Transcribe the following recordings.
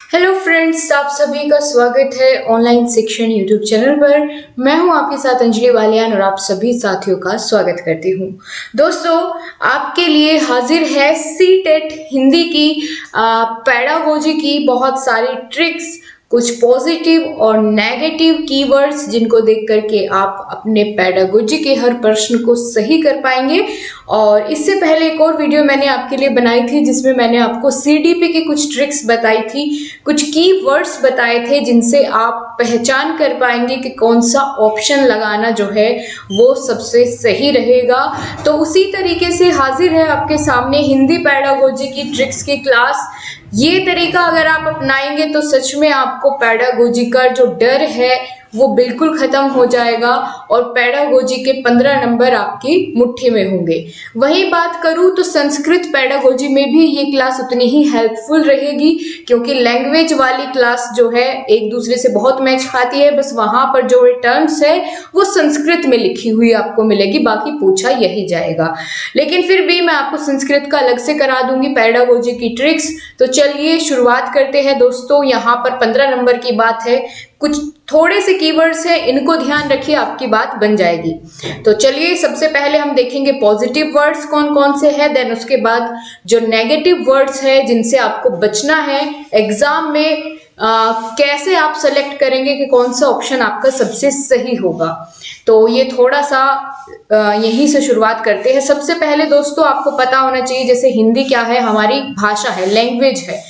Hello friends, आप सभी का स्वागत है ऑनलाइन शिक्षण यूट्यूब चैनल पर। मैं हूं आपके साथ अंजलि वालियान और आप सभी साथियों का स्वागत करती हूं। दोस्तों, आपके लिए हाजिर है सीटेट हिंदी की पेडागोजी की बहुत सारी ट्रिक्स, कुछ पॉजिटिव और नेगेटिव कीवर्ड्स जिनको देख करके आप अपने पेडागोजी के हर प्रश्न को सही कर पाएंगे। और इससे पहले एक और वीडियो मैंने आपके लिए बनाई थी जिसमें मैंने आपको सीडीपी की कुछ ट्रिक्स बताई थी, कुछ कीवर्ड्स बताए थे जिनसे आप पहचान कर पाएंगे कि कौन सा ऑप्शन लगाना जो है वो सबसे सही रहेगा। तो उसी तरीके से हाजिर है आपके सामने हिंदी पेडागोजी की ट्रिक्स की क्लास। ये तरीका अगर आप अपनाएंगे तो सच में आपको पेडागोजी का जो डर है वो बिल्कुल खत्म हो जाएगा और पेडागोजी के 15 नंबर आपकी मुट्ठी में होंगे। वही बात करूं तो संस्कृत पेडागोजी में भी ये क्लास उतनी ही हेल्पफुल रहेगी, क्योंकि लैंग्वेज वाली क्लास जो है एक दूसरे से बहुत मैच खाती है। बस वहां पर जो टर्म्स है वो संस्कृत में लिखी हुई आपको मिलेगी, बाकी पूछा यही जाएगा। लेकिन फिर भी मैं आपको संस्कृत का अलग से करा दूंगी पेडागोजी की ट्रिक्स। तो चलिए शुरुआत करते हैं दोस्तों। यहाँ पर 15 नंबर की बात है, कुछ थोड़े से कीवर्ड्स हैं, इनको ध्यान रखिए, आपकी बात बन जाएगी। तो चलिए सबसे पहले हम देखेंगे पॉजिटिव वर्ड्स कौन कौन से हैं, देन उसके बाद जो नेगेटिव वर्ड्स है जिनसे आपको बचना है एग्जाम में। कैसे आप सेलेक्ट करेंगे कि कौन सा ऑप्शन आपका सबसे सही होगा। तो ये थोड़ा सा यहीं से शुरुआत करते हैं। सबसे पहले दोस्तों आपको पता होना चाहिए, जैसे हिंदी क्या है, हमारी भाषा है, लैंग्वेज है।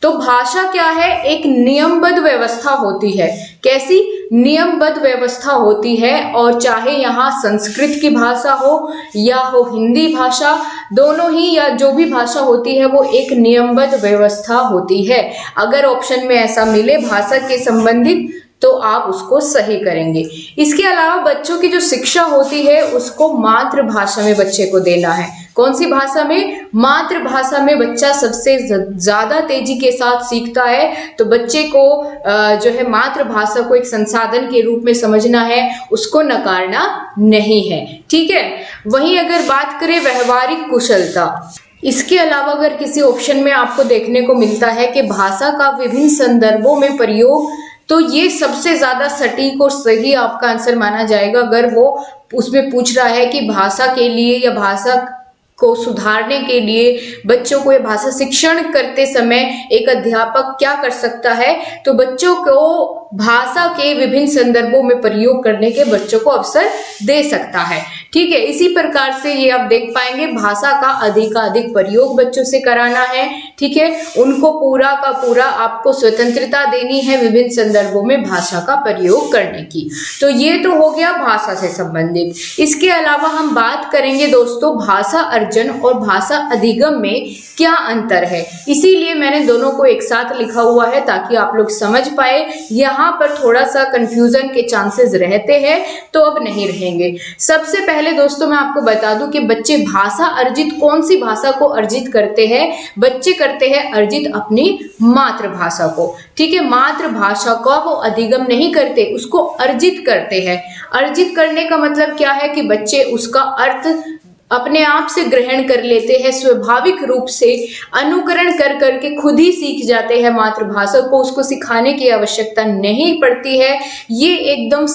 तो भाषा क्या है, एक नियमबद्ध व्यवस्था होती है। कैसी नियमबद्ध व्यवस्था होती है, और चाहे यहाँ संस्कृत की भाषा हो या हो हिंदी भाषा, दोनों ही या जो भी भाषा होती है वो एक नियमबद्ध व्यवस्था होती है। अगर ऑप्शन में ऐसा मिले भाषा के संबंधित तो आप उसको सही करेंगे। इसके अलावा बच्चों की जो शिक्षा होती है उसको मातृभाषा में बच्चे को देना है। कौन सी भाषा में? मातृभाषा में बच्चा सबसे ज्यादा तेजी के साथ सीखता है। तो बच्चे को जो है मातृभाषा को एक संसाधन के रूप में समझना है, उसको नकारना नहीं है। ठीक है। वहीं अगर बात करें व्यवहारिक कुशलता, इसके अलावा अगर किसी ऑप्शन में आपको देखने को मिलता है कि भाषा का विभिन्न संदर्भों में प्रयोग, तो ये सबसे ज्यादा सटीक और सही आपका आंसर माना जाएगा। अगर वो उसमें पूछ रहा है कि भाषा के लिए या भाषा को सुधारने के लिए बच्चों को ये भाषा शिक्षण करते समय एक अध्यापक क्या कर सकता है, तो बच्चों को भाषा के विभिन्न संदर्भों में प्रयोग करने के बच्चों को अवसर दे सकता है। ठीक है। इसी प्रकार से ये आप देख पाएंगे भाषा का अधिकाधिक प्रयोग बच्चों से कराना है। ठीक है। उनको पूरा का पूरा आपको स्वतंत्रता देनी है विभिन्न संदर्भों में भाषा का प्रयोग करने की। तो ये तो हो गया भाषा से संबंधित। इसके अलावा हम बात करेंगे दोस्तों भाषा अर्जन और भाषा अधिगम में क्या अंतर है। इसीलिए मैंने दोनों को एक साथ लिखा हुआ है ताकि आप लोग समझ पाए। यहाँ पर थोड़ा सा कंफ्यूजन के चांसेस रहते हैं, तो अब नहीं रहेंगे। सबसे पहले दोस्तों मैं आपको बता दूं कि बच्चे भाषा अर्जित कौन सी भाषा को अर्जित करते हैं? बच्चे करते हैं अर्जित अपनी मातृभाषा को। ठीक है। मातृभाषा का वो अधिगम नहीं करते, उसको अर्जित करते हैं। अर्जित करने का मतलब क्या है कि बच्चे उसका अर्थ अपने आप से ग्रहण कर लेते हैं, स्वाभाविक रूप से अनुकरण कर करके खुद ही सीख जाते हैं मातृभाषा को, उसको सिखाने की आवश्यकता नहीं पड़ती है। ये एकदम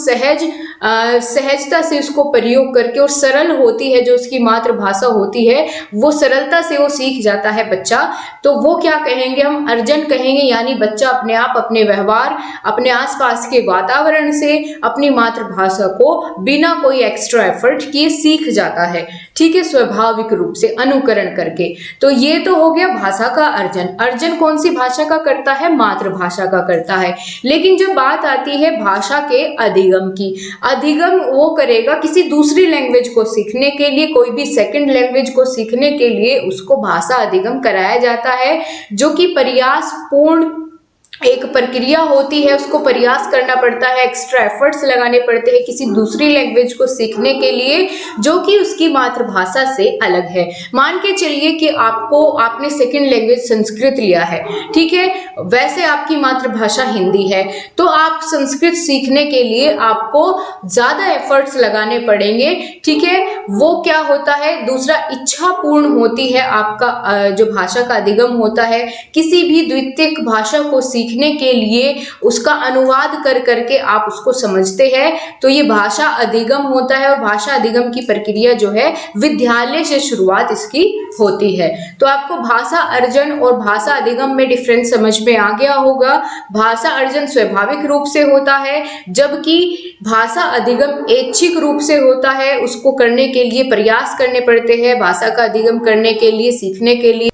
सहजता से उसको प्रयोग करके, और सरल होती है जो उसकी मातृभाषा होती है, वो सरलता से वो सीख जाता है बच्चा। तो वो क्या कहेंगे, हम अर्जन कहेंगे, यानी बच्चा अपने आप अपने व्यवहार, अपने आसपास के वातावरण से अपनी मातृभाषा को बिना कोई एक्स्ट्रा एफर्ट किए सीख जाता है। ठीक है। स्वाभाविक रूप से अनुकरण करके। तो ये तो हो गया भाषा का अर्जन। अर्जन कौन सी भाषा का करता है? मातृभाषा का करता है। लेकिन जब बात आती है भाषा के अधिगम की, अधिगम वो करेगा किसी दूसरी लैंग्वेज को सीखने के लिए, कोई भी सेकंड लैंग्वेज को सीखने के लिए उसको भाषा अधिगम कराया जाता है, जो कि प्रयासपूर्ण एक प्रक्रिया होती है। उसको प्रयास करना पड़ता है, एक्स्ट्रा एफर्ट्स लगाने पड़ते हैं किसी दूसरी लैंग्वेज को सीखने के लिए जो कि उसकी मातृभाषा से अलग है। मान के चलिए कि आपने सेकंड लैंग्वेज संस्कृत लिया है। ठीक है। वैसे आपकी मातृभाषा हिंदी है, तो आप संस्कृत सीखने के लिए आपको ज्यादा एफर्ट्स लगाने पड़ेंगे। ठीक है। वो क्या होता है, दूसरा इच्छा पूर्ण होती है आपका जो भाषा का अधिगम होता है। किसी भी द्वितीयक भाषा को सीखने के लिए उसका अनुवाद कर करके आप उसको समझते हैं, तो ये भाषा अधिगम होता है। और भाषा अधिगम की प्रक्रिया जो है विद्यालय से शुरुआत इसकी होती है। तो आपको भाषा अर्जन और भाषा अधिगम में डिफरेंस समझ में आ गया होगा। भाषा अर्जन स्वाभाविक रूप से होता है, जबकि भाषा अधिगम ऐच्छिक रूप से होता है। उसको करने के लिए प्रयास करने पड़ते हैं, भाषा का अधिगम करने के लिए, सीखने के लिए।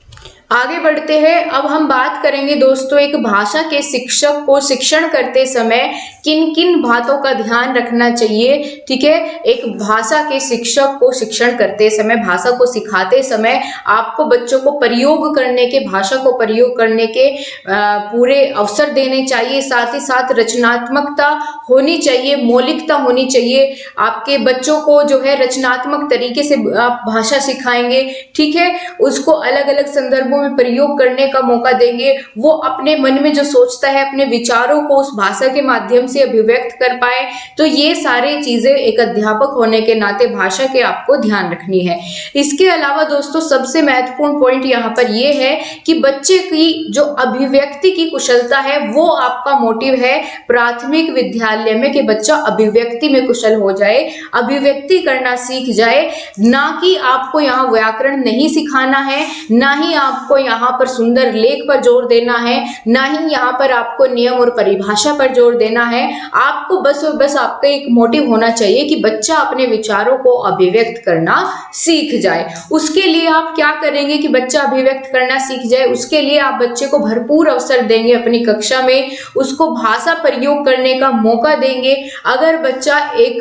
आगे बढ़ते हैं। अब हम बात करेंगे दोस्तों, एक भाषा के शिक्षक को शिक्षण करते समय किन किन बातों का ध्यान रखना चाहिए। ठीक है, एक भाषा के शिक्षक को शिक्षण करते समय, भाषा को सिखाते समय आपको बच्चों को प्रयोग करने के, भाषा को प्रयोग करने के पूरे अवसर देने चाहिए। साथ ही साथ रचनात्मकता होनी चाहिए, मौलिकता होनी चाहिए। आपके बच्चों को जो है रचनात्मक तरीके से आप भाषा सिखाएंगे। ठीक है, उसको अलग अलग संदर्भों में प्रयोग करने का मौका देंगे। वो अपने मन में जो सोचता है, अपने विचारों को उस भाषा के माध्यम से अभिव्यक्त कर पाए। तो ये सारी चीजें एक अध्यापक होने के नाते भाषा के आपको ध्यान रखनी है। इसके अलावा दोस्तों सबसे महत्वपूर्ण पॉइंट यहाँ पर ये है कि बच्चे की जो अभिव्यक्ति की कुशलता है वो आपका मोटिव है प्राथमिक विद्यालय में, कि बच्चा अभिव्यक्ति में कुशल हो जाए, अभिव्यक्ति करना सीख जाए। ना कि आपको यहाँ व्याकरण नहीं सिखाना है, ना ही आपको यहाँ पर सुंदर लेख पर जोर देना है, ना ही यहाँ पर आपको नियम और परिभाषा पर जोर देना है। आपको बस और बस आपका एक मोटिव होना चाहिए कि बच्चा अपने विचारों को अभिव्यक्त करना सीख जाए। उसके लिए आप क्या करेंगे कि बच्चा अभिव्यक्त करना सीख जाए, उसके लिए आप बच्चे को भरपूर अवसर देंगे अपनी कक्षा में, उसको भाषा प्रयोग करने का मौका देंगे। अगर बच्चा एक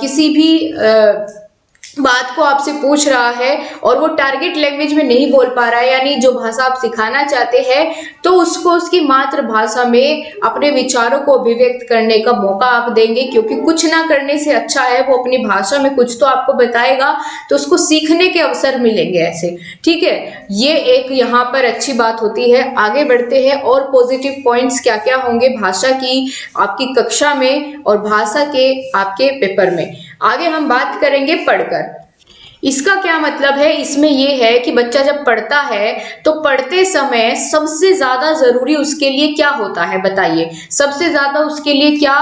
किसी भी बात को आपसे पूछ रहा है और वो टारगेट लैंग्वेज में नहीं बोल पा रहा है, यानी जो भाषा आप सिखाना चाहते हैं, तो उसको उसकी मातृभाषा में अपने विचारों को अभिव्यक्त करने का मौका आप देंगे। क्योंकि कुछ ना करने से अच्छा है वो अपनी भाषा में कुछ तो आपको बताएगा, तो उसको सीखने के अवसर मिलेंगे ऐसे। ठीक है, ये एक यहाँ पर अच्छी बात होती है। आगे बढ़ते हैं, और पॉजिटिव पॉइंट्स क्या क्या होंगे भाषा की आपकी कक्षा में और भाषा के आपके पेपर में। आगे हम बात करेंगे पढ़कर। इसका क्या मतलब है, इसमें ये है कि बच्चा जब पढ़ता है तो पढ़ते समय सबसे ज्यादा जरूरी उसके लिए क्या होता है, बताइए। सबसे ज्यादा उसके लिए क्या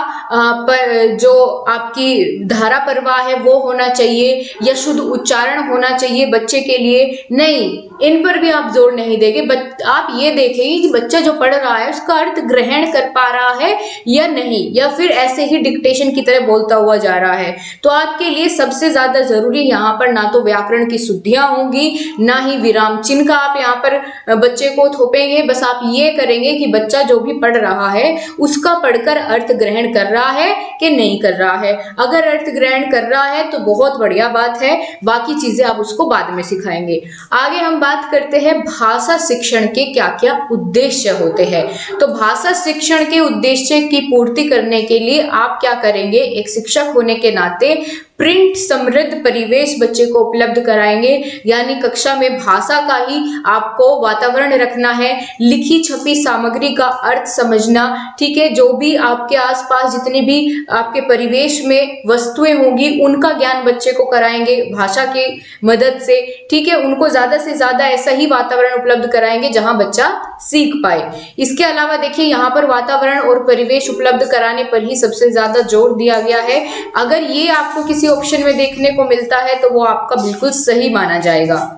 जो आपकी धारा प्रवाह है वो होना चाहिए, या शुद्ध उच्चारण होना चाहिए बच्चे के लिए? नहीं, इन पर भी आप जोर नहीं देंगे। आप ये देखेंगे कि बच्चा जो पढ़ रहा है उसका अर्थ ग्रहण कर पा रहा है या नहीं, या फिर ऐसे ही डिक्टेशन की तरह बोलता हुआ जा रहा है। तो आपके लिए सबसे ज्यादा जरूरी यहाँ पर ना तो व्याकरण की शुद्धियां होंगी, ना ही विराम चिन्ह का आप यहाँ पर बच्चे को थोपेंगे। बस आप ये करेंगे कि बच्चा जो भी पढ़ रहा है उसका पढ़कर अर्थ ग्रहण कर रहा है कि नहीं कर रहा है। अगर अर्थ ग्रहण कर रहा है तो बहुत बढ़िया बात है, बाकी चीजें आप उसको बाद में सिखाएंगे। आगे हम बात करते हैं भाषा शिक्षण के क्या क्या उद्देश्य होते हैं। तो भाषा शिक्षण के उद्देश्य की पूर्ति करने के लिए आप क्या करेंगे, एक शिक्षक होने के नाते प्रिंट समृद्ध परिवेश बच्चे को उपलब्ध कराएंगे। यानी कक्षा में भाषा का ही आपको वातावरण रखना है, लिखी छपी सामग्री का अर्थ समझना। ठीक है, जो भी आपके आसपास जितनी भी आपके परिवेश में वस्तुएं होंगी उनका ज्ञान बच्चे को कराएंगे भाषा की मदद से। ठीक है, उनको ज्यादा से ज्यादा ऐसा ही वातावरण उपलब्ध कराएंगे जहां बच्चा सीख पाए। इसके अलावा देखिए यहाँ पर वातावरण और परिवेश उपलब्ध कराने पर ही सबसे ज्यादा जोर दिया गया है। अगर ये आपको किसी ऑप्शन में देखने को मिलता है तो वो आपका बिल्कुल सही माना जाएगा।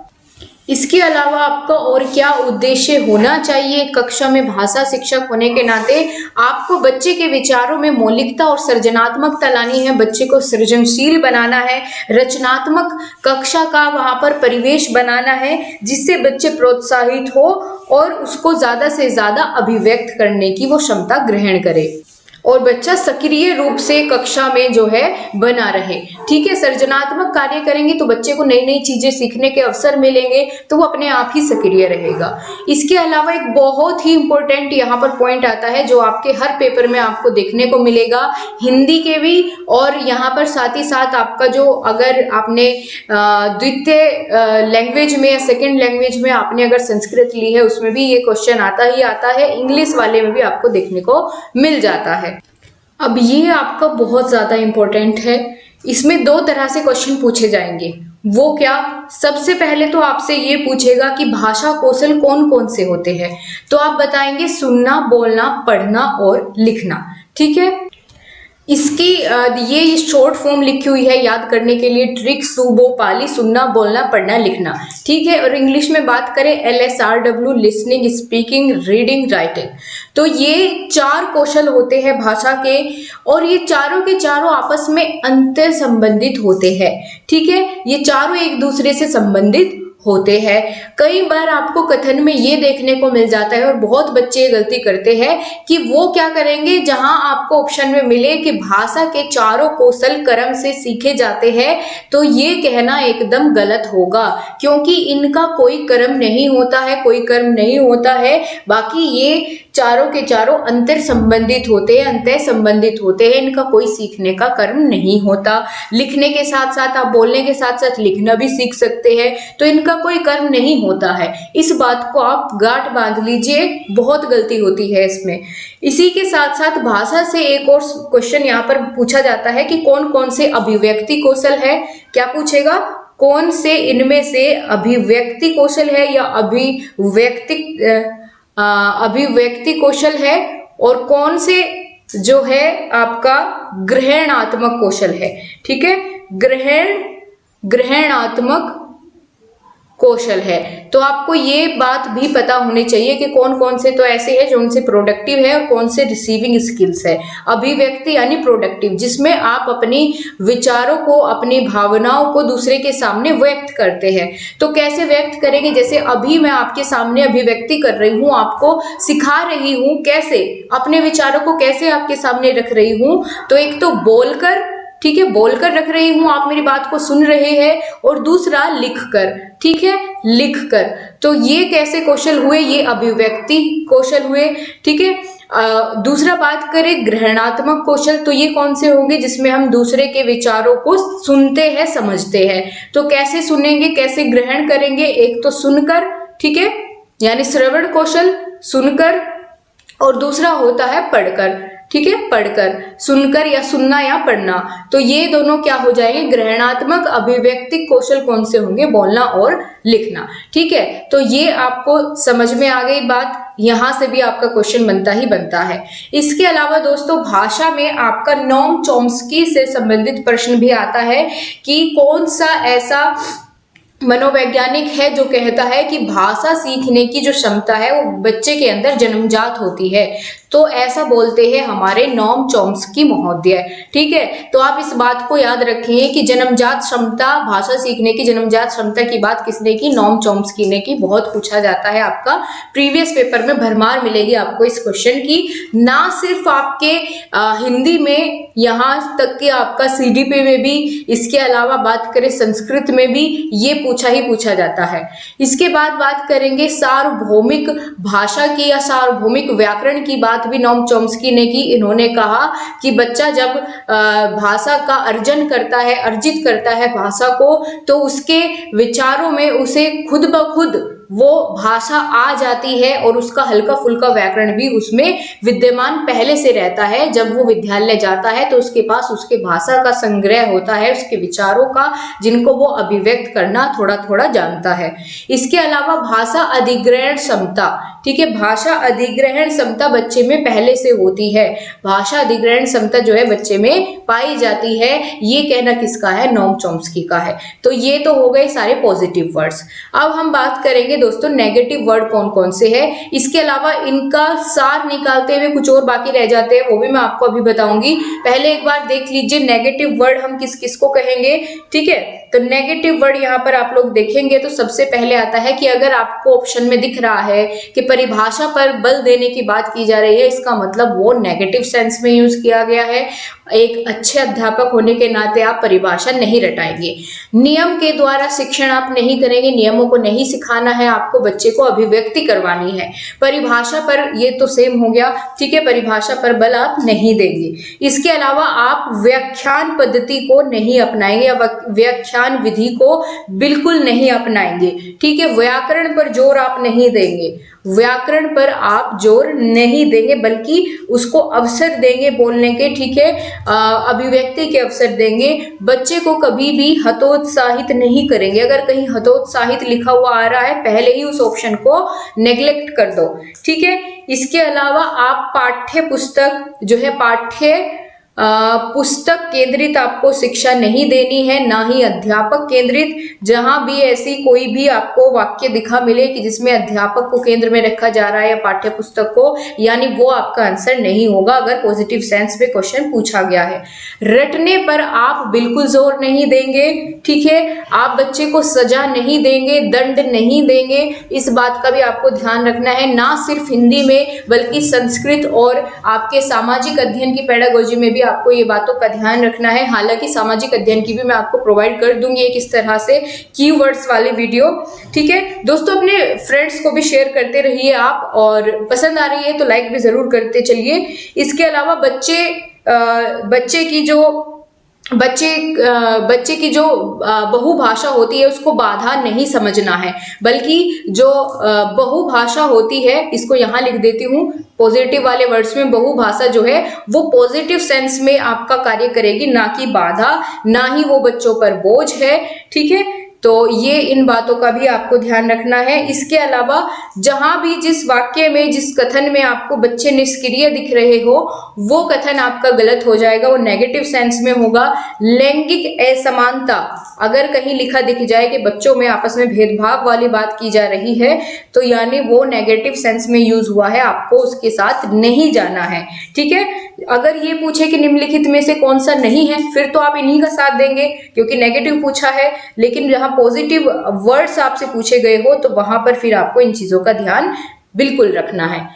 इसके अलावा आपका और क्या उद्देश्य होना चाहिए कक्षा में भाषा शिक्षक होने के नाते? आपको बच्चे के विचारों में मौलिकता और सृजनात्मकता लानी है, बच्चे को सृजनशील बनाना है, रचनात्मक कक्षा का वहां पर परिवेश बनाना है जिससे बच्चे प्रोत्साहित हो और उसको ज्यादा से ज्यादा अभिव्यक्त करने की वो क्षमता ग्रहण करे और बच्चा सक्रिय रूप से कक्षा में जो है बना रहे। ठीक है, सृजनात्मक कार्य करेंगे तो बच्चे को नई नई चीजें सीखने के अवसर मिलेंगे, तो वो अपने आप ही सक्रिय रहेगा। इसके अलावा एक बहुत ही इंपॉर्टेंट यहाँ पर पॉइंट आता है जो आपके हर पेपर में आपको देखने को मिलेगा, हिंदी के भी, और यहाँ पर साथ ही साथ आपका जो अगर आपने द्वितीय लैंग्वेज में या सेकेंड लैंग्वेज में आपने अगर संस्कृत ली है उसमें भी ये क्वेश्चन आता ही आता है, इंग्लिश वाले में भी आपको देखने को मिल जाता है। अब ये आपका बहुत ज़्यादा इम्पोर्टेंट है, इसमें दो तरह से क्वेश्चन पूछे जाएंगे। वो क्या? सबसे पहले तो आपसे ये पूछेगा कि भाषा कौशल कौन कौन से होते हैं, तो आप बताएंगे सुनना, बोलना, पढ़ना और लिखना। ठीक है, इसकी ये शॉर्ट फॉर्म लिखी हुई है याद करने के लिए, ट्रिक सुबो पाली, सुनना, बोलना, पढ़ना, लिखना। ठीक है, और इंग्लिश में बात करें LSRW, listening, speaking, reading, writing. तो ये 4 कौशल होते हैं भाषा के, और ये चारों के चारों आपस में अंतर संबंधित होते हैं। ठीक है, ये चारों एक दूसरे से संबंधित होते हैं। कई बार आपको कथन में ये देखने को मिल जाता है, और बहुत बच्चे गलती करते हैं कि वो क्या करेंगे, जहां आपको ऑप्शन में मिले कि भाषा के चारों कौशल क्रम से सीखे जाते हैं, तो ये कहना एकदम गलत होगा, क्योंकि इनका कोई क्रम नहीं होता है, कोई क्रम नहीं होता है। बाकी ये चारों के चारों अंतर संबंधित होते हैं, अंतर संबंधित होते हैं, इनका कोई सीखने का क्रम नहीं होता। लिखने के साथ साथ आप बोलने के साथ साथ लिखना भी सीख सकते हैं, तो इनका कोई कर्म नहीं होता है। इस बात को आप गांठ बांध लीजिए, बहुत गलती होती है इसमें। इसी के साथ साथ भाषा से एक और क्वेश्चन यहाँ पर पूछा जाता है कि कौन कौन से अभिव्यक्ति कौशल है। क्या पूछेगा? कौन से इनमें से अभिव्यक्ति कौशल है या अभिव्यक्ति कौशल है, और कौन से जो है आपका ग्रहणात्मक कौशल है। ठीक है, ग्रहणात्मक कौशल है। तो आपको ये बात भी पता होनी चाहिए कि कौन कौन से तो ऐसे हैं जो उनसे प्रोडक्टिव है और कौन से रिसीविंग स्किल्स है। अभिव्यक्ति यानी प्रोडक्टिव, जिसमें आप अपनी विचारों को, अपनी भावनाओं को दूसरे के सामने व्यक्त करते हैं। तो कैसे व्यक्त करेंगे? जैसे अभी मैं आपके सामने अभिव्यक्ति कर रही हूँ, आपको सिखा रही हूँ कैसे अपने विचारों को कैसे आपके सामने रख रही हूँ। तो एक तो बोलकर, ठीक है, बोलकर रख रही हूं, आप मेरी बात को सुन रहे हैं, और दूसरा लिखकर। ठीक है, लिखकर। तो ये कैसे कौशल हुए? ये अभिव्यक्ति कौशल हुए। ठीक है, दूसरा बात करें ग्रहणात्मक कौशल, तो ये कौन से होंगे? जिसमें हम दूसरे के विचारों को सुनते हैं, समझते हैं। तो कैसे सुनेंगे, कैसे ग्रहण करेंगे? एक तो सुनकर, ठीक है, यानी श्रवण कौशल, सुनकर, और दूसरा होता है पढ़कर। ठीक है, पढ़कर, सुनकर या सुनना या पढ़ना। तो ये दोनों क्या हो जाएंगे? ग्रहणात्मक अभिव्यक्ति कौशल कौन से होंगे? बोलना और लिखना। ठीक है, तो ये आपको समझ में आ गई बात। यहां से भी आपका क्वेश्चन बनता ही बनता है। इसके अलावा दोस्तों भाषा में आपका नोम चॉम्स्की से संबंधित प्रश्न भी आता है कि कौन सा ऐसा मनोवैज्ञानिक है जो कहता है कि भाषा सीखने की जो क्षमता है वो बच्चे के अंदर जन्मजात होती है। तो ऐसा बोलते हैं हमारे नोम चॉम्स्की महोदय। ठीक है, तो आप इस बात को याद रखें कि जन्मजात क्षमता, भाषा सीखने की जन्मजात क्षमता की बात किसने की? नोम चॉम्स्की ने की। बहुत पूछा जाता है, आपका प्रीवियस पेपर में भरमार मिलेगी आपको इस क्वेश्चन की। ना सिर्फ आपके हिंदी में, यहाँ तक कि आपका CDP में भी, इसके अलावा बात करें संस्कृत में भी ये पूछा ही पूछा जाता है। इसके बाद बात करेंगे सार्वभौमिक भाषा की या सार्वभौमिक व्याकरण की बात भी नोम चॉम्स्की ने की। इन्होंने कहा कि बच्चा जब भाषा का अर्जन करता है, अर्जित करता है भाषा को, तो उसके विचारों में उसे खुद ब खुद वो भाषा आ जाती है, और उसका हल्का फुल्का व्याकरण भी उसमें विद्यमान पहले से रहता है। जब वो विद्यालय जाता है तो उसके पास उसके भाषा का संग्रह होता है, उसके विचारों का, जिनको वो अभिव्यक्त करना थोड़ा थोड़ा जानता है। इसके अलावा भाषा अधिग्रहण क्षमता, ठीक है, भाषा अधिग्रहण क्षमता बच्चे में पहले से होती है। भाषा अधिग्रहण क्षमता जो है बच्चे में पाई जाती है। ये कहना किसका है? नोम चॉम्स्की का है। तो ये तो हो गए सारे पॉजिटिव वर्ड्स। अब हम बात करेंगे दोस्तों नेगेटिव वर्ड कौन कौन से हैं। इसके अलावा इनका सार निकालते हुए कुछ और बाकी रह जाते हैं, वो भी मैं आपको अभी बताऊंगी। पहले एक बार देख लीजिए नेगेटिव वर्ड हम किस किस को कहेंगे। ठीक है, तो नेगेटिव वर्ड यहाँ पर आप लोग देखेंगे तो सबसे पहले आता है कि अगर आपको ऑप्शन में दिख रहा है कि परिभाषा पर बल देने की बात की जा रही है, इसका मतलब वो नेगेटिव सेंस में यूज किया गया है। एक अच्छे अध्यापक होने के नाते आप परिभाषा नहीं रटाएंगे। नियम के द्वारा शिक्षण आप नहीं करेंगे, नियमों को नहीं सिखाना है आपको बच्चे को अभिव्यक्ति करवानी है। परिभाषा पर ये तो सेम हो गया, ठीक है, परिभाषा पर बल आप नहीं देंगे। इसके अलावा आप व्याख्यान पद्धति को नहीं अपनाएंगे या व्याख्यान विधि को बिल्कुल नहीं अपनाएंगे, ठीक है। व्याकरण पर जोर आप नहीं देंगे, व्याकरण पर आप जोर नहीं देंगे, बल्कि उसको अवसर देंगे बोलने के, ठीक है, अभिव्यक्ति के अवसर देंगे। बच्चे को कभी भी हतोत्साहित नहीं करेंगे। अगर कहीं हतोत्साहित लिखा हुआ आ रहा है, पहले ही उस ऑप्शन को नेग्लेक्ट कर दो, ठीक है। इसके अलावा आप पाठ्य पुस्तक जो है, पुस्तक केंद्रित आपको शिक्षा नहीं देनी है, ना ही अध्यापक केंद्रित। जहां भी ऐसी कोई भी आपको वाक्य दिखा मिले कि जिसमें अध्यापक को केंद्र में रखा जा रहा है या पाठ्य पुस्तक को, यानी वो आपका आंसर नहीं होगा अगर पॉजिटिव सेंस में क्वेश्चन पूछा गया है। रटने पर आप बिल्कुल जोर नहीं देंगे, ठीक है। आप बच्चे को सजा नहीं देंगे, दंड नहीं देंगे, इस बात का भी आपको ध्यान रखना है। ना सिर्फ हिंदी में बल्कि संस्कृत और आपके सामाजिक अध्ययन की पेडागोजी में भी आपको ये बातों का ध्यान रखना है। हालांकि सामाजिक अध्ययन की भी मैं आपको प्रोवाइड कर दूंगी एक इस तरह से कीवर्ड्स वाले वीडियो, ठीक है। दोस्तों अपने फ्रेंड्स को भी शेयर करते रहिए आप, और पसंद आ रही है तो लाइक भी जरूर करते चलिए। इसके अलावा बच्चे की जो बहुभाषा होती है उसको बाधा नहीं समझना है, बल्कि जो बहुभाषा होती है, इसको यहाँ लिख देती हूँ पॉजिटिव वाले वर्ड्स में, बहुभाषा जो है वो पॉजिटिव सेंस में आपका कार्य करेगी, ना कि बाधा, ना ही वो बच्चों पर बोझ है, ठीक है। तो ये इन बातों का भी आपको ध्यान रखना है। इसके अलावा जहां भी जिस वाक्य में, जिस कथन में आपको बच्चे निष्क्रिय दिख रहे हो, वो कथन आपका गलत हो जाएगा, वो नेगेटिव सेंस में होगा। लैंगिक असमानता अगर कहीं लिखा दिख जाए कि बच्चों में आपस में भेदभाव वाली बात की जा रही है, तो यानी वो नेगेटिव सेंस में यूज हुआ है, आपको उसके साथ नहीं जाना है, ठीक है। अगर ये पूछे कि निम्नलिखित में से कौन सा नहीं है, फिर तो आप इन्हीं का साथ देंगे क्योंकि नेगेटिव पूछा है। लेकिन जहां पॉजिटिव वर्ड्स आपसे पूछे गए हो तो वहां पर फिर आपको इन चीजों का ध्यान बिल्कुल रखना है।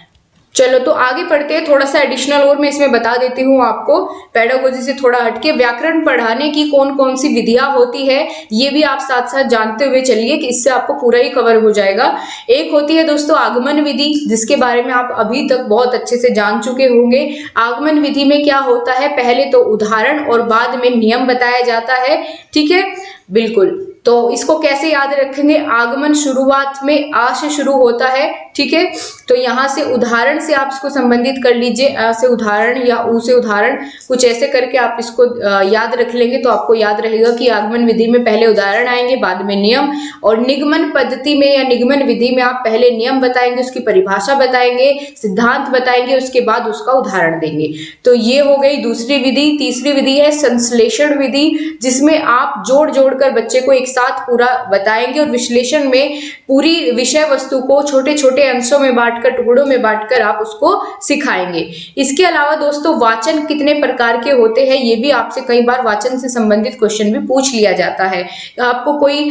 चलो तो आगे पढ़ते हैं। थोड़ा सा एडिशनल और मैं इसमें बता देती हूँ आपको, पेडागोजी से थोड़ा हटके व्याकरण पढ़ाने की कौन कौन सी विधियां होती है ये भी आप साथ साथ जानते हुए चलिए कि इससे आपको पूरा ही कवर हो जाएगा। एक होती है दोस्तों आगमन विधि, जिसके बारे में आप अभी तक बहुत अच्छे से जान चुके होंगे। आगमन विधि में क्या होता है, पहले तो उदाहरण और बाद में नियम बताया जाता है, ठीक है, बिल्कुल। तो इसको कैसे याद रखेंगे, आगमन शुरुआत में आ से शुरू होता है, ठीक है। तो यहाँ से उदाहरण से आप इसको संबंधित कर लीजिए, आ से उदाहरण या ऊ से उदाहरण, कुछ ऐसे करके आप इसको याद रख लेंगे तो आपको याद रहेगा कि आगमन विधि में पहले उदाहरण आएंगे, बाद में नियम। और निगमन पद्धति में या निगमन विधि में आप पहले नियम बताएंगे, उसकी परिभाषा बताएंगे, सिद्धांत बताएंगे, उसके बाद उसका उदाहरण देंगे। तो ये हो गई दूसरी विधि। तीसरी विधि है संश्लेषण विधि, जिसमें आप जोड़ जोड़कर बच्चे को एक साथ पूरा बताएंगे और विश्लेषण में पूरी विषय वस्तु को छोटे छोटे अंशों में बांटकर, टुकड़ों में बांटकर आप उसको सिखाएंगे। इसके अलावा दोस्तों वाचन कितने प्रकार के होते हैं, ये भी आपसे कई बार वाचन से संबंधित क्वेश्चन भी पूछ लिया जाता है। आपको कोई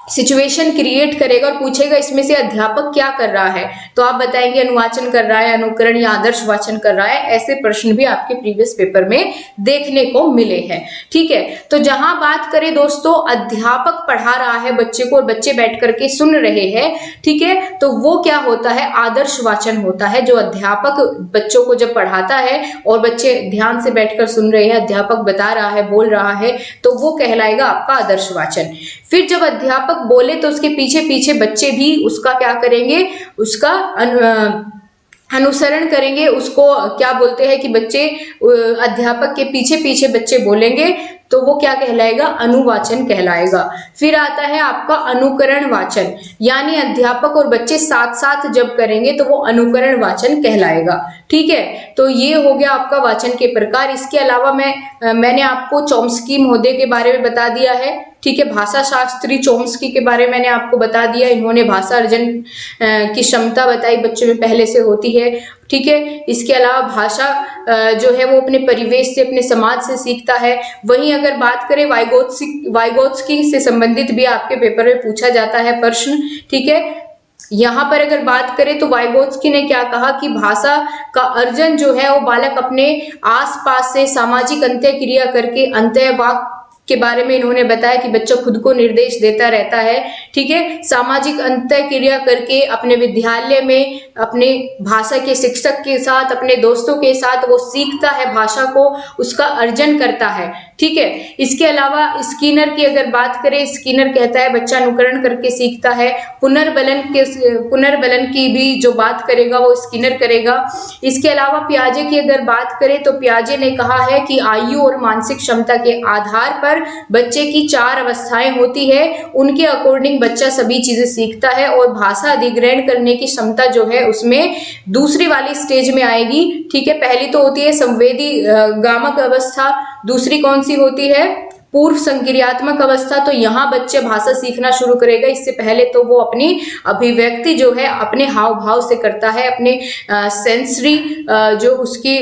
सिचुएशन क्रिएट करेगा और पूछेगा इसमें से अध्यापक क्या कर रहा है, तो आप बताएंगे अनुवाचन कर रहा है, अनुकरण या आदर्श वाचन कर रहा है। ऐसे प्रश्न भी आपके प्रीवियस पेपर में देखने को मिले हैं, ठीक है। तो जहां बात करें दोस्तों अध्यापक पढ़ा रहा है बच्चे को और बच्चे बैठ करके सुन रहे हैं, ठीक है, तो वो क्या होता है, आदर्श वाचन होता है। जो अध्यापक बच्चों को जब पढ़ाता है और बच्चे ध्यान से बैठकर सुन रहे हैं, अध्यापक बता रहा है, बोल रहा है, तो वो कहलाएगा आपका आदर्श वाचन। फिर जब अध्यापक बोले तो उसके पीछे पीछे बच्चे भी उसका क्या करेंगे, उसका अनुसरण करेंगे। उसको क्या बोलते हैं कि बच्चे अध्यापक के पीछे पीछे बच्चे बोलेंगे, तो वो क्या कहलाएगा, अनुवाचन कहलाएगा। फिर आता है आपका अनुकरण वाचन, यानी अध्यापक और बच्चे साथ साथ जब करेंगे तो वो अनुकरण वाचन कहलाएगा, ठीक है। तो ये हो गया आपका वाचन के प्रकार। इसके अलावा मैंने आपको चॉम्स्की महोदय के बारे में बता दिया है, ठीक है। भाषा शास्त्री चॉम्स्की के बारे में मैंने आपको बता दिया। इन्होंने भाषा अर्जन की क्षमता बताई बच्चों में पहले से होती है, ठीक है। इसके अलावा भाषा जो है वो अपने परिवेश से, अपने समाज से सीखता है। वहीं अगर बात करें वाइगोत्स्की से संबंधित भी आपके पेपर में पूछा जाता है प्रश्न, ठीक है। यहाँ पर अगर बात करें तो वाइगोत्स्की ने क्या कहा कि भाषा का अर्जन जो है वो बालक अपने आसपास से सामाजिक अंत्य क्रिया करके अंत्यवाक के बारे में इन्होंने बताया कि बच्चा खुद को निर्देश देता रहता है, ठीक है, सामाजिक अंतः क्रिया करके अपने विद्यालय में अपने भाषा के शिक्षक के साथ, अपने दोस्तों के साथ वो सीखता है भाषा को, उसका अर्जन करता है। ठीक है, इसके अलावा स्किनर की अगर बात करें, स्किनर कहता है बच्चा अनुकरण करके सीखता है। पुनर्बलन की भी जो बात करेगा वो स्किनर करेगा। इसके अलावा पियाजे की अगर बात करें तो पियाजे ने कहा है कि आयु और मानसिक क्षमता के आधार पर बच्चे की 4 अवस्थाएं होती है, उनके अकॉर्डिंग बच्चा सभी चीजें सीखता है और भाषा अधिग्रहण करने की क्षमता जो है उसमें दूसरी वाली स्टेज में आएगी। ठीक है, पहली तो होती है संवेदी गामक अवस्था, दूसरी कौन सी होती है, पूर्व संक्रियात्मक अवस्था। तो यहाँ बच्चे भाषा सीखना शुरू करेगा, इससे पहले तो वो अपनी अभिव्यक्ति जो है अपने हाव भाव से करता है, अपने सेंसरी जो उसकी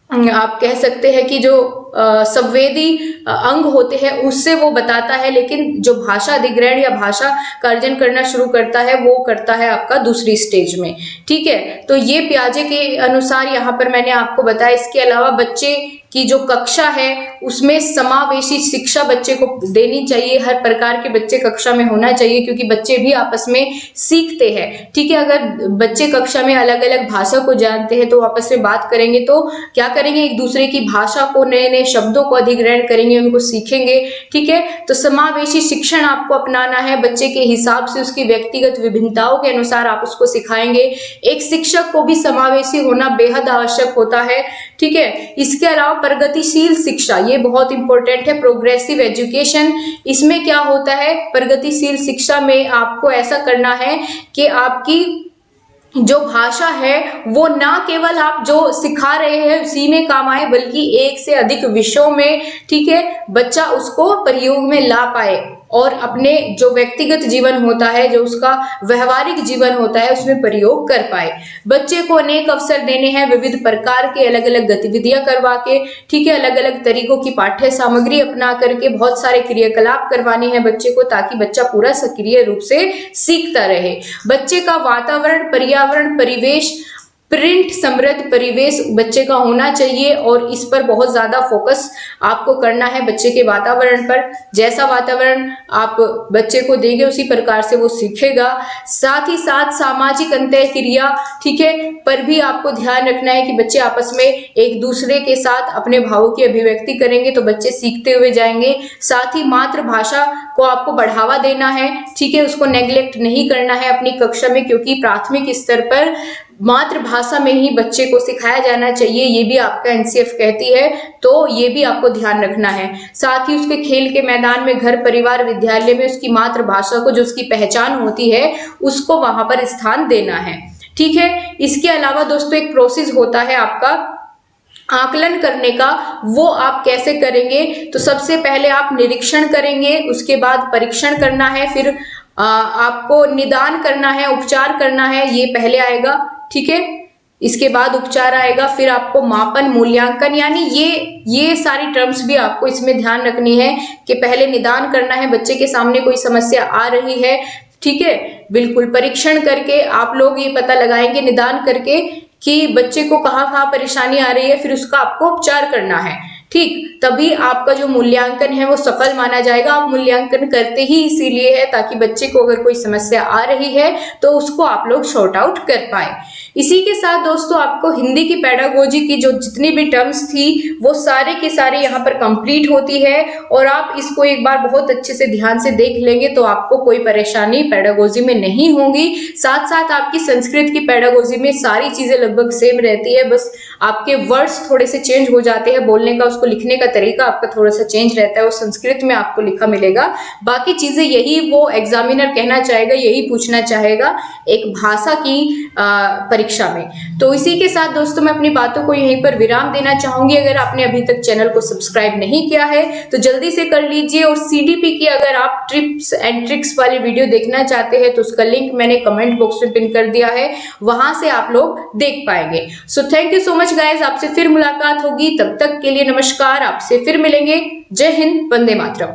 आप कह सकते हैं कि जो संवेदी अंग होते हैं उससे वो बताता है, लेकिन जो भाषा अधिग्रहण या भाषा का अर्जन करना शुरू करता है वो करता है आपका दूसरी स्टेज में। ठीक है, तो ये पियाजे के अनुसार यहाँ पर मैंने आपको बताया। इसके अलावा बच्चे की जो कक्षा है उसमें समावेशी शिक्षा बच्चे को देनी चाहिए, हर प्रकार के बच्चे कक्षा में होना चाहिए, क्योंकि बच्चे भी आपस में सीखते हैं। ठीक है, अगर बच्चे कक्षा में अलग अलग भाषा को जानते हैं तो आपस में बात करेंगे तो क्या करेंगे, एक दूसरे की भाषा को, नए नए शब्दों को अधिग्रहण करेंगे, उनको सीखेंगे। ठीक है, तो समावेशी शिक्षण आपको अपनाना है, बच्चे के हिसाब से उसकी व्यक्तिगत विभिन्नताओं के अनुसार आप उसको सिखाएंगे। एक शिक्षक को भी समावेशी होना बेहद आवश्यक होता है। ठीक है, इसके अलावा प्रगतिशील शिक्षा, ये बहुत इंपॉर्टेंट है, प्रोग्रेसिव एजुकेशन। इसमें क्या होता है, प्रगतिशील शिक्षा में आपको ऐसा करना है कि आपकी जो भाषा है वो ना केवल आप जो सिखा रहे हैं उसी में काम आए, बल्कि एक से अधिक विषयों में, ठीक है, बच्चा उसको प्रयोग में ला पाए और अपने जो व्यक्तिगत जीवन होता है, जो उसका व्यवहारिक जीवन होता है, उसमें प्रयोग कर पाए। बच्चे को अनेक अवसर देने हैं, विविध प्रकार के अलग अलग गतिविधियां करवा के, ठीक है, अलग अलग तरीकों की पाठ्य सामग्री अपना करके बहुत सारे क्रियाकलाप करवाने हैं बच्चे को, ताकि बच्चा पूरा सक्रिय रूप से सीखता रहे। बच्चे का वातावरण, पर्यावरण, परिवेश, प्रिंट समृद्ध परिवेश बच्चे का होना चाहिए और इस पर बहुत ज्यादा फोकस आपको करना है, बच्चे के वातावरण पर। जैसा वातावरण आप बच्चे को देंगे उसी प्रकार से वो सीखेगा। साथ ही साथ सामाजिक अंतः क्रिया, ठीक है, पर भी आपको ध्यान रखना है कि बच्चे आपस में एक दूसरे के साथ अपने भावों की अभिव्यक्ति करेंगे तो बच्चे सीखते हुए जाएंगे। साथ ही मातृभाषा को आपको बढ़ावा देना है, ठीक है, उसको नेग्लेक्ट नहीं करना है अपनी कक्षा में, क्योंकि प्राथमिक स्तर पर मातृभाषा में ही बच्चे को सिखाया जाना चाहिए, ये भी आपका एनसीएफ कहती है, तो ये भी आपको ध्यान रखना है। साथ ही उसके खेल के मैदान में, घर परिवार विद्यालय में उसकी मातृभाषा को, जो उसकी पहचान होती है, उसको वहां पर स्थान देना है। ठीक है, इसके अलावा दोस्तों एक प्रोसेस होता है आपका आकलन करने का, वो आप कैसे करेंगे, तो सबसे पहले आप निरीक्षण करेंगे, उसके बाद परीक्षण करना है, फिर आपको निदान करना है, उपचार करना है, ये पहले आएगा। ठीक है, इसके बाद उपचार आएगा, फिर आपको मापन, मूल्यांकन, यानी ये सारी टर्म्स भी आपको इसमें ध्यान रखनी है कि पहले निदान करना है, बच्चे के सामने कोई समस्या आ रही है, ठीक है, बिल्कुल परीक्षण करके आप लोग ये पता लगाएंगे, निदान करके, कि बच्चे को कहाँ परेशानी आ रही है, फिर उसका आपको उपचार करना है। ठीक, तभी आपका जो मूल्यांकन है वो सफल माना जाएगा। आप मूल्यांकन करते ही इसीलिए है ताकि बच्चे को अगर कोई समस्या आ रही है तो उसको आप लोग सॉर्ट आउट कर पाए। इसी के साथ दोस्तों आपको हिंदी की पेडागोजी की जो जितनी भी टर्म्स थी वो सारे के सारे यहाँ पर कंप्लीट होती है, और आप इसको एक बार बहुत अच्छे से ध्यान से देख लेंगे तो आपको कोई परेशानी पेडागोजी में नहीं होगी। साथ साथ आपकी संस्कृत की पेडागोजी में सारी चीजें लगभग सेम रहती है, बस आपके वर्ड्स थोड़े से चेंज हो जाते हैं, बोलने का, उसको लिखने का तरीका आपका थोड़ा सा चेंज रहता है, वो संस्कृत में आपको लिखा मिलेगा। बाकी चीजें यही वो एग्जामिनर कहना चाहेगा, यही पूछना चाहेगा एक भाषा की परीक्षा में। तो इसी के साथ दोस्तों मैं अपनी बातों को यहीं पर विराम देना चाहूंगी। अगर आपने अभी तक चैनल को सब्सक्राइब नहीं किया है तो जल्दी से कर लीजिए, और सीडीपी की अगर आप टिप्स एंड ट्रिक्स वाली वीडियो देखना चाहते हैं तो उसका लिंक मैंने कमेंट बॉक्स में पिन कर दिया है, वहां से आप लोग देख पाएंगे। So thank you so much guys, आपसे फिर मुलाकात होगी, तब तक के लिए नमस्कार, आपसे फिर मिलेंगे। जय हिंद, वंदे मातरम।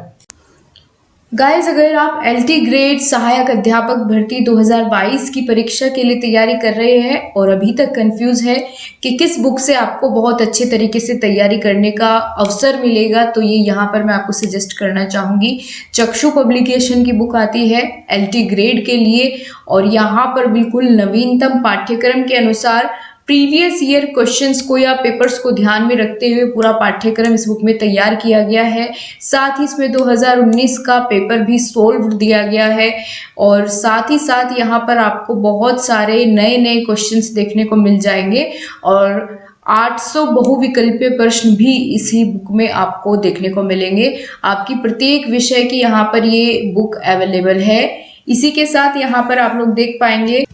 गाइस, अगर आप एलटी ग्रेड सहायक अध्यापक भर्ती 2022 की परीक्षा के लिए तैयारी कर रहे हैं और अभी तक कंफ्यूज है कि किस बुक से आपको बहुत अच्छे तरीके से तैयारी करने का अवसर मिलेगा, तो ये यहाँ पर मैं आपको सजेस्ट करना चाहूँगी। चक्षु पब्लिकेशन की बुक आती है एलटी ग्रेड के लिए और यहाँ पर बिल्कुल नवीनतम पाठ्यक्रम के अनुसार प्रीवियस ईयर क्वेश्चंस को या पेपर्स को ध्यान में रखते हुए पूरा पाठ्यक्रम इस बुक में तैयार किया गया है। साथ ही इसमें 2019 का पेपर भी सोल्व दिया गया है और साथ ही साथ यहाँ पर आपको बहुत सारे नए नए क्वेश्चंस देखने को मिल जाएंगे और 800 बहुविकल्पीय प्रश्न भी इसी बुक में आपको देखने को मिलेंगे। आपकी प्रत्येक विषय की यहाँ पर ये बुक अवेलेबल है। इसी के साथ यहाँ पर आप लोग देख पाएंगे,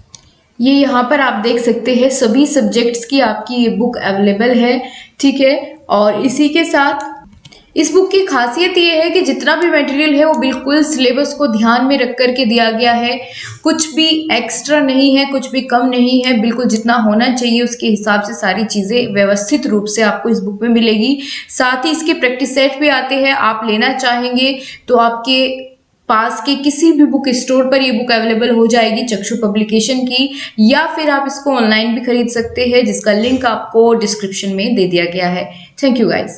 ये यहाँ पर आप देख सकते हैं सभी सब्जेक्ट्स की आपकी ये बुक अवेलेबल है, ठीक है। और इसी के साथ इस बुक की खासियत ये है कि जितना भी मटेरियल है वो बिल्कुल सिलेबस को ध्यान में रख कर के दिया गया है। कुछ भी एक्स्ट्रा नहीं है, कुछ भी कम नहीं है, बिल्कुल जितना होना चाहिए उसके हिसाब से सारी चीज़ें व्यवस्थित रूप से आपको इस बुक में मिलेगी। साथ ही इसके प्रैक्टिस सेट भी आते हैं। आप लेना चाहेंगे तो आपके पास के किसी भी बुक स्टोर पर ये बुक अवेलेबल हो जाएगी चक्षु पब्लिकेशन की, या फिर आप इसको ऑनलाइन भी खरीद सकते हैं जिसका लिंक आपको डिस्क्रिप्शन में दे दिया गया है। Thank you guys.